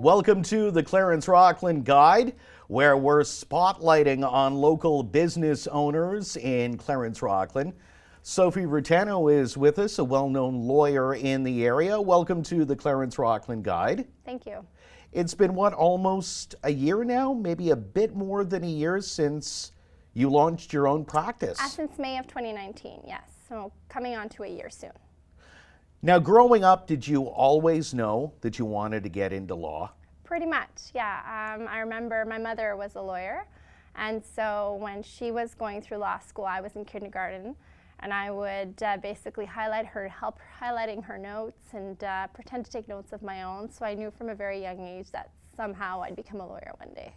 Welcome to the Clarence-Rockland Guide, where we're spotlighting on local business owners in Clarence-Rockland. Sophie Reitano is with us, a well-known lawyer in the area. Welcome to the Clarence-Rockland Guide. Thank you. It's been, almost a year now? Maybe a bit more than a year since you launched your own practice. Since May of 2019, yes. So coming on to a year soon. Now, growing up, did you always know that you wanted to get into law? Pretty much, yeah. I remember my mother was a lawyer, and so when she was going through law school, I was in kindergarten, and I would basically help highlighting her notes and pretend to take notes of my own, so I knew from a very young age that somehow I'd become a lawyer one day.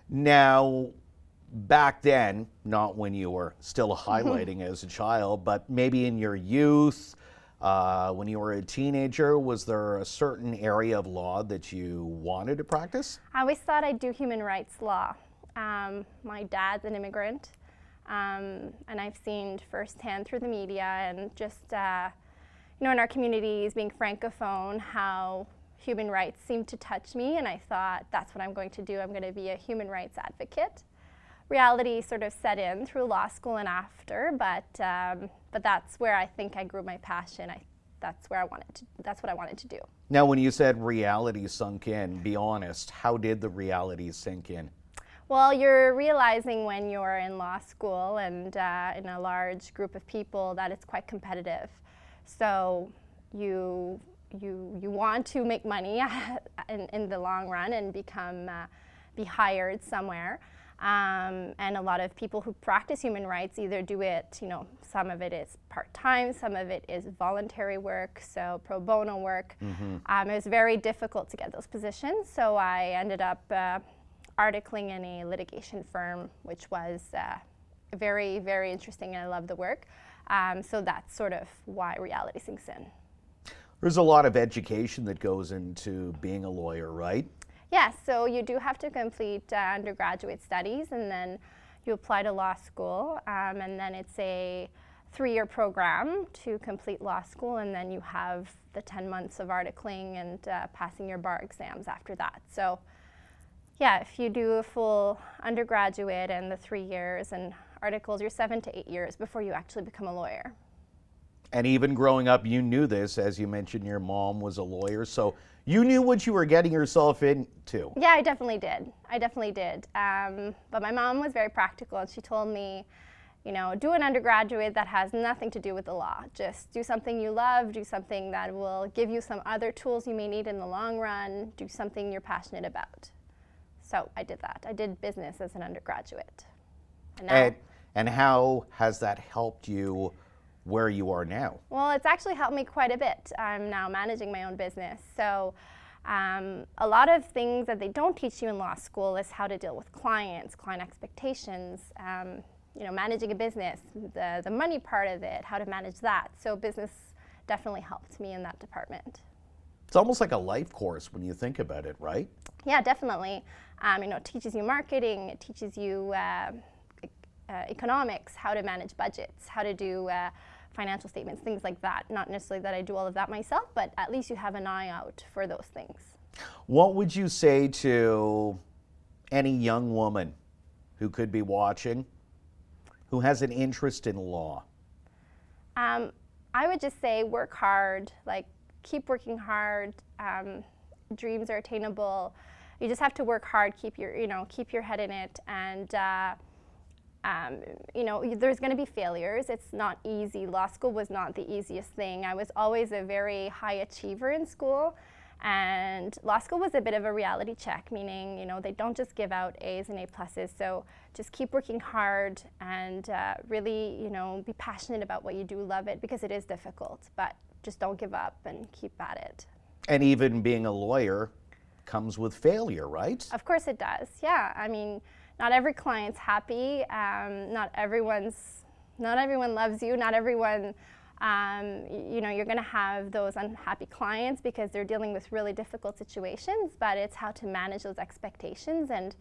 Now, back then, not when you were still highlighting as a child, but maybe in your youth, when you were a teenager, was there a certain area of law that you wanted to practice? I always thought I'd do human rights law. My dad's an immigrant, and I've seen firsthand through the media and just, in our communities, being francophone, how human rights seem to touch me, and I thought that's what I'm going to do. I'm going to be a human rights advocate. Reality sort of set in through law school and after, but that's where I think I grew my passion. That's what I wanted to do. Now, when you said reality sunk in, be honest, how did the reality sink in? Well, you're realizing when you're in law school and in a large group of people that it's quite competitive. So you want to make money in the long run and be hired somewhere. And a lot of people who practice human rights either do it, some of it is part-time, some of it is voluntary work, so pro bono work. It was very difficult to get those positions, so I ended up articling in a litigation firm, which was very, very interesting, and I love the work. So that's sort of why reality sinks in. There's a lot of education that goes into being a lawyer, right? Yes, so you do have to complete undergraduate studies, and then you apply to law school, and then it's a 3-year program to complete law school, and then you have the 10 months of articling and passing your bar exams after that. So yeah, if you do a full undergraduate and the 3 years and articles, you're 7 to 8 years before you actually become a lawyer. And even growing up, you knew this. As you mentioned, your mom was a lawyer, so you knew what you were getting yourself into. Yeah, I definitely did. But my mom was very practical, and she told me, do an undergraduate that has nothing to do with the law. Just do something you love, do something that will give you some other tools you may need in the long run, do something you're passionate about. So I did that. I did business as an undergraduate. And how has that helped you where you are now? Well, it's actually helped me quite a bit. I'm now managing my own business. So a lot of things that they don't teach you in law school is how to deal with clients, client expectations, managing a business, the money part of it, how to manage that. So business definitely helped me in that department. It's almost like a life course when you think about it, right? Yeah, definitely. It teaches you marketing, it teaches you economics, how to manage budgets, how to do financial statements, things like that. Not necessarily that I do all of that myself, but at least you have an eye out for those things. What would you say to any young woman who could be watching, who has an interest in law? I would just say work hard, keep working hard. Dreams are attainable. You just have to work hard, keep your head in it, and there's going to be failures. It's not easy. Law school was not the easiest thing. I was always a very high achiever in school, and law school was a bit of a reality check, meaning, they don't just give out A's and A pluses. So just keep working hard and really, be passionate about what you do, love it, because it is difficult, but just don't give up and keep at it. And even being a lawyer comes with failure, right? Of course it does, yeah. Not every client's happy. Not everyone loves you. Not everyone, you're going to have those unhappy clients because they're dealing with really difficult situations, but it's how to manage those expectations and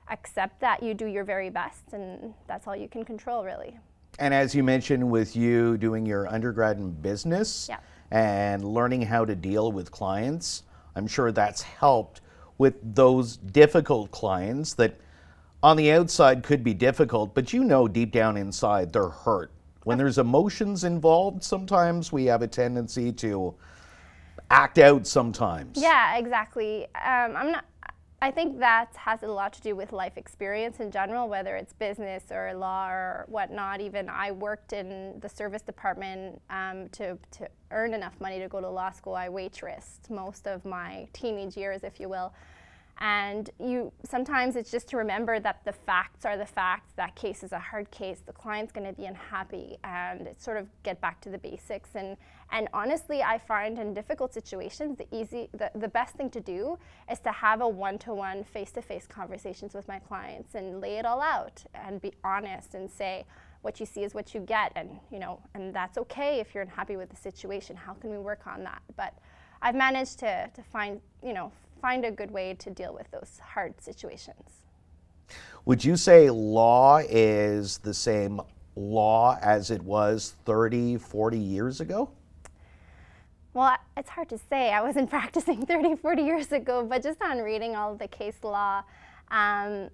accept that you do your very best, and that's all you can control, really. And as you mentioned, with you doing your undergrad in business, yeah, and learning how to deal with clients, I'm sure that's helped with those difficult clients that on the outside could be difficult, but you know deep down inside they're hurt. When there's emotions involved, sometimes we have a tendency to act out sometimes. Yeah, exactly. I think that has a lot to do with life experience in general, whether it's business or law or whatnot. Even I worked in the service department to earn enough money to go to law school. I waitressed most of my teenage years, if you will. And sometimes it's just to remember that the facts are the facts. That case is a hard case. The client's going to be unhappy, and it's sort of get back to the basics. And honestly, I find in difficult situations, the best thing to do is to have a one-to-one, face-to-face conversations with my clients and lay it all out and be honest and say, what you see is what you get, and that's okay if you're unhappy with the situation. How can we work on that? But I've managed to find a good way to deal with those hard situations. Would you say law is the same law as it was 30, 40 years ago? Well, it's hard to say. I wasn't practicing 30, 40 years ago, but just on reading all of the case law, law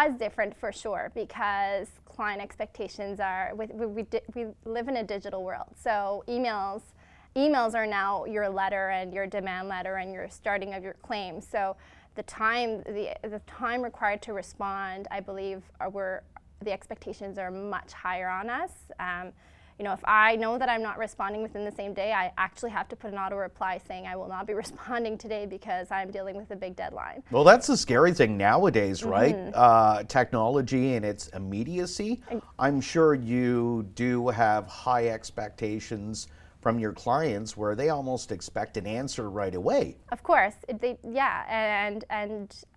is different for sure because client expectations are, we live in a digital world. So emails are now your letter and your demand letter and your starting of your claim. So the time required to respond, I believe, the expectations are much higher on us. If I know that I'm not responding within the same day, I actually have to put an auto reply saying I will not be responding today because I'm dealing with a big deadline. Well, that's the scary thing nowadays, right? Technology and its immediacy. I'm sure you do have high expectations from your clients where they almost expect an answer right away. Of course, and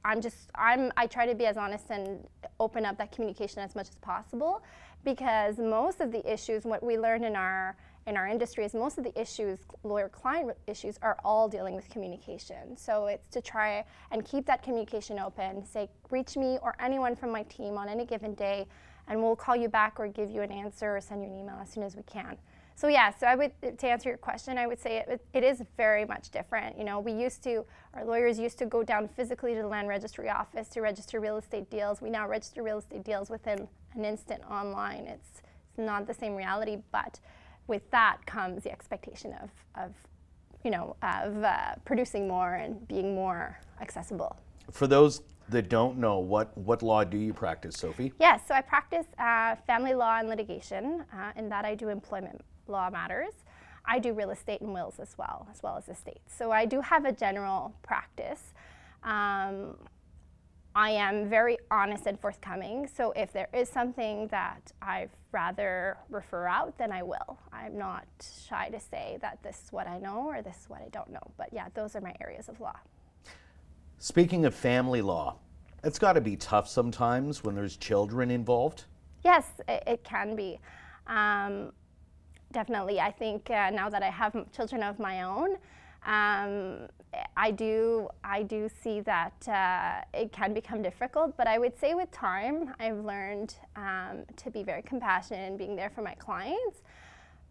I try to be as honest and open up that communication as much as possible, because most of the issues, what we learn in our industry is most of the issues, lawyer-client issues, are all dealing with communication. So it's to try and keep that communication open, say, reach me or anyone from my team on any given day, and we'll call you back or give you an answer or send you an email as soon as we can. So to answer your question, I would say it is very much different. Our lawyers used to go down physically to the land registry office to register real estate deals. We now register real estate deals within an instant online. It's not the same reality, but with that comes the expectation of producing more and being more accessible. For those that don't know, what law do you practice, Sophie? Yes, so I practice family law and litigation. In that I do employment law matters. I do real estate and wills as well as estates. So I do have a general practice. I am very honest and forthcoming. So if there is something that I'd rather refer out, then I will. I'm not shy to say that this is what I know or this is what I don't know. But yeah, those are my areas of law. Speaking of family law, it's got to be tough sometimes when there's children involved. Yes, it can be. Definitely. I think now that I have children of my own, I do see that it can become difficult, but I would say with time I've learned to be very compassionate and being there for my clients.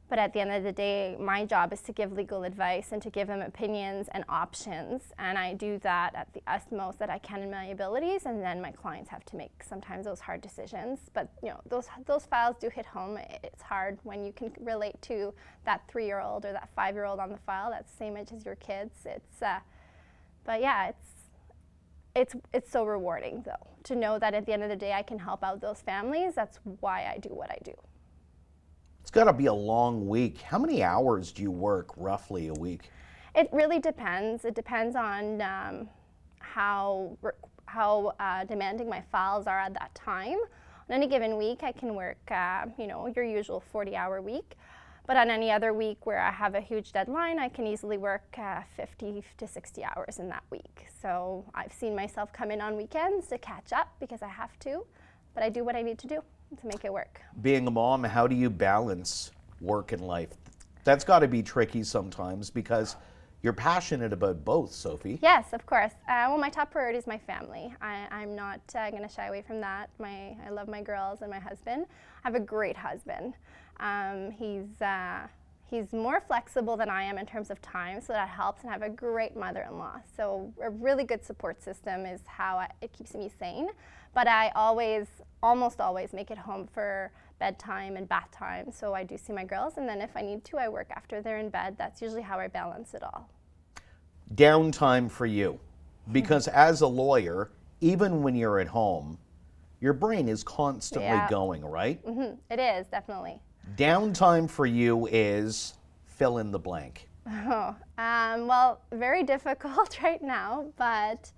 But at the end of the day, my job is to give legal advice and to give them opinions and options, and I do that at the utmost that I can in my abilities, and then my clients have to make sometimes those hard decisions. But those files do hit home. It's hard when you can relate to that 3-year-old or that 5-year-old on the file that's the same age as your kids. But yeah, it's so rewarding though to know that at the end of the day I can help out those families. That's why I do what I do. It's got to be a long week. How many hours do you work roughly a week? It really depends. It depends on how demanding my files are at that time. On any given week, I can work, your usual 40-hour week. But on any other week where I have a huge deadline, I can easily work 50 to 60 hours in that week. So I've seen myself come in on weekends to catch up because I have to, but I do what I need to do to make it work. Being a mom, how do you balance work and life? That's got to be tricky sometimes because you're passionate about both, Sophie. Yes, of course. My top priority is my family. I'm not going to shy away from that. I love my girls and my husband. I have a great husband. He's more flexible than I am in terms of time, so that helps, and I have a great mother-in-law. So a really good support system is how it keeps me sane. But I almost always make it home for bedtime and bath time, so I do see my girls, and then if I need to, I work after they're in bed. That's usually how I balance it all. Downtime for you, because as a lawyer, even when you're at home, your brain is constantly going, right? It is, definitely. Downtime for you is fill in the blank. Well, very difficult right now, but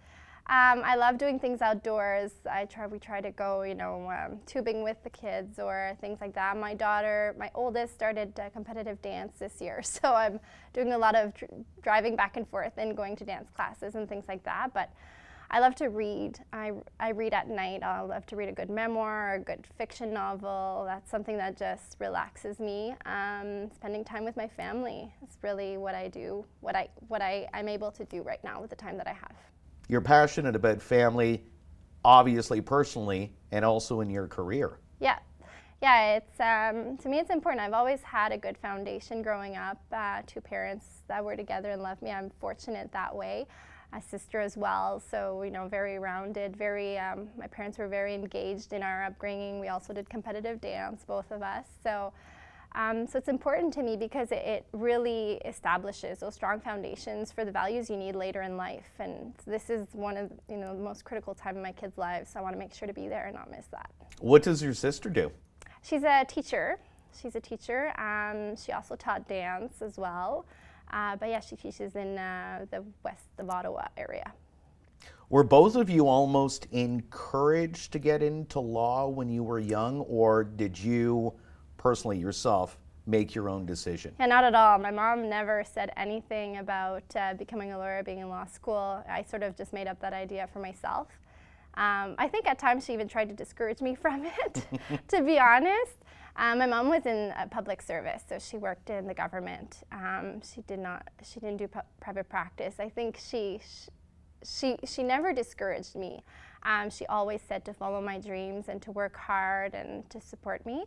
I love doing things outdoors. We try to go, tubing with the kids or things like that. My oldest, started competitive dance this year, so I'm doing a lot of driving back and forth and going to dance classes and things like that. But I love to read. I read at night. I love to read a good memoir or a good fiction novel. That's something that just relaxes me. Spending time with my family is really what I do, what I'm able to do right now with the time that I have. You're passionate about family, obviously personally, and also in your career. Yeah. It's to me, it's important. I've always had a good foundation growing up. Two parents that were together and loved me. I'm fortunate that way. A sister as well, so very rounded. My parents were very engaged in our upbringing. We also did competitive dance, both of us. So it's important to me because it really establishes those strong foundations for the values you need later in life. And this is one of the most critical time in my kids' lives. So I want to make sure to be there and not miss that. What does your sister do? She's a teacher. She also taught dance as well. But yeah, she teaches in the west of Ottawa area. Were both of you almost encouraged to get into law when you were young, or did you personally yourself make your own decision? Yeah, not at all. My mom never said anything about becoming a lawyer, being in law school. I sort of just made up that idea for myself. I think at times she even tried to discourage me from it, to be honest. My mom was in public service, so she worked in the government. She didn't do private practice. I think she never discouraged me. She always said to follow my dreams and to work hard and to support me.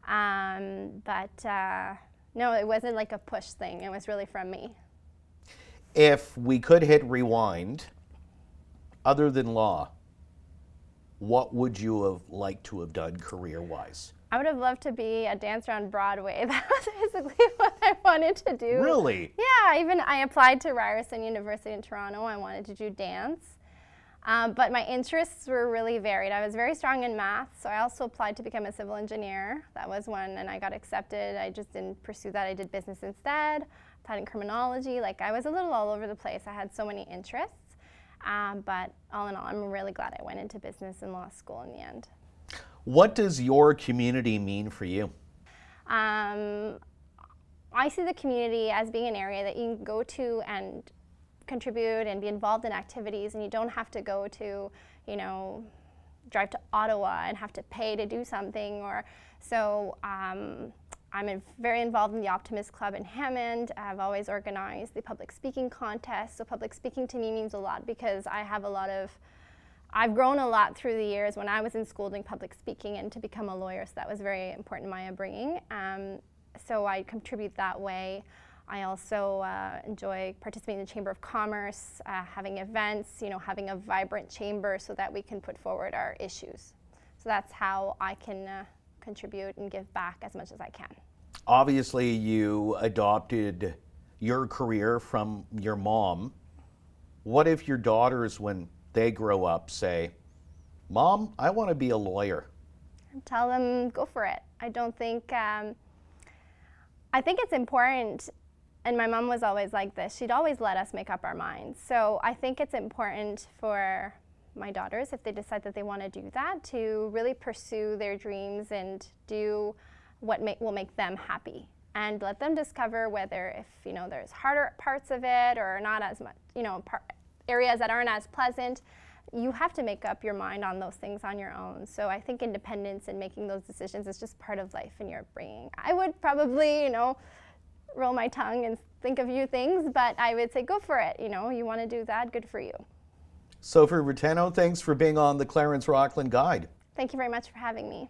But no, it wasn't like a push thing. It was really from me. If we could hit rewind, other than law, what would you have liked to have done career-wise? I would have loved to be a dancer on Broadway. That was basically what I wanted to do. Really? Yeah, I applied to Ryerson University in Toronto. I wanted to do dance. But my interests were really varied. I was very strong in math, so I also applied to become a civil engineer. That was one, and I got accepted. I just didn't pursue that. I did business instead. Applied in criminology. I was a little all over the place. I had so many interests. But all in all, I'm really glad I went into business and law school in the end. What does your community mean for you? I see the community as being an area that you can go to and contribute and be involved in activities, and you don't have to go to, drive to Ottawa and have to pay to do something. I'm very involved in the Optimist Club in Hammond. I've always organized the public speaking contest. So public speaking to me means a lot because I've grown a lot through the years when I was in school doing public speaking and to become a lawyer, so that was very important in my upbringing. So I contribute that way. I also enjoy participating in the Chamber of Commerce, having events, having a vibrant chamber so that we can put forward our issues. So that's how I can contribute and give back as much as I can. Obviously, you adopted your career from your mom. What if your daughters, when they grow up, say, "Mom, I want to be a lawyer"? Tell them, go for it. I think it's important, and my mom was always like this. She'd always let us make up our minds. So I think it's important for my daughters, if they decide that they want to do that, to really pursue their dreams and do what will make them happy. And let them discover whether if there's harder parts of it or not as much, areas that aren't as pleasant. You have to make up your mind on those things on your own. So I think independence and making those decisions is just part of life in your upbringing. I would probably, roll my tongue and think of a few things, but I would say go for it. You want to do that, good for you. Sophie Reitano, thanks for being on the Clarence-Rockland Guide. Thank you very much for having me.